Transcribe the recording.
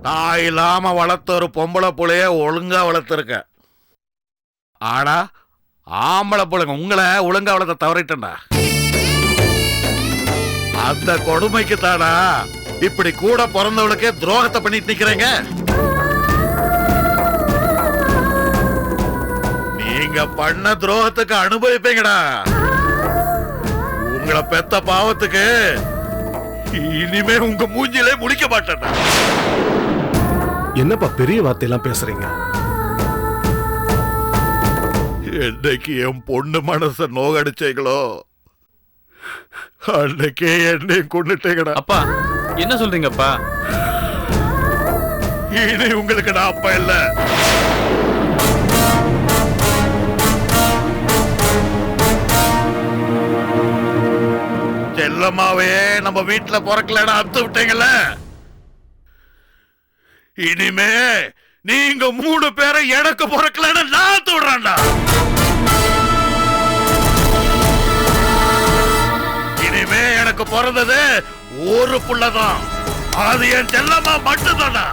தாய் இல்லாம வளர்த்த ஒரு பொம்பளை புள்ளைய ஒழுங்கா வளர்த்துருக்க. ஆனா ஆம்பளை புள்ளைங்க உங்களை ஒழுங்கா வளர்த்த தவறிட்டா. அந்த கொடுமைக்கு தானா இப்படி கூட பிறந்தவளுக்கே துரோகத்தை பண்ணிட்டு நிக்கிறீங்க. நீங்க பண்ண துரோகத்துக்கு அனுபவிப்பீங்கடா. உங்களை பெத்த பாவத்துக்கு இனிமே உங்க மூஞ்சிலே முடிக்க மாட்டேன். என்னப்பா பெரிய வார்த்தையெல்லாம் பேசுறீங்க? என்னைக்கு என் பொண்ணு மனச நோகடிச்சீங்களோ அன்னைக்கே என்னையும் கொண்டுட்டீங்கடா. அப்பா என்ன சொல்றீங்கப்பா? இனி உங்களுக்கு நான் அப்பா இல்ல. செல்லம்மாவே நம்ம வீட்டுல பிறக்கலன்னு அத்து விட்டீங்கல்ல. இனிமே நீங்க 3 பேரை எனக்கு பிறக்கலன்னு நான் அத்து விடுறேன்டா. இனிமே எனக்கு பிறந்தது ஒரு புள்ளதான். அது என் செல்லம்மா மட்டும்தான்டா.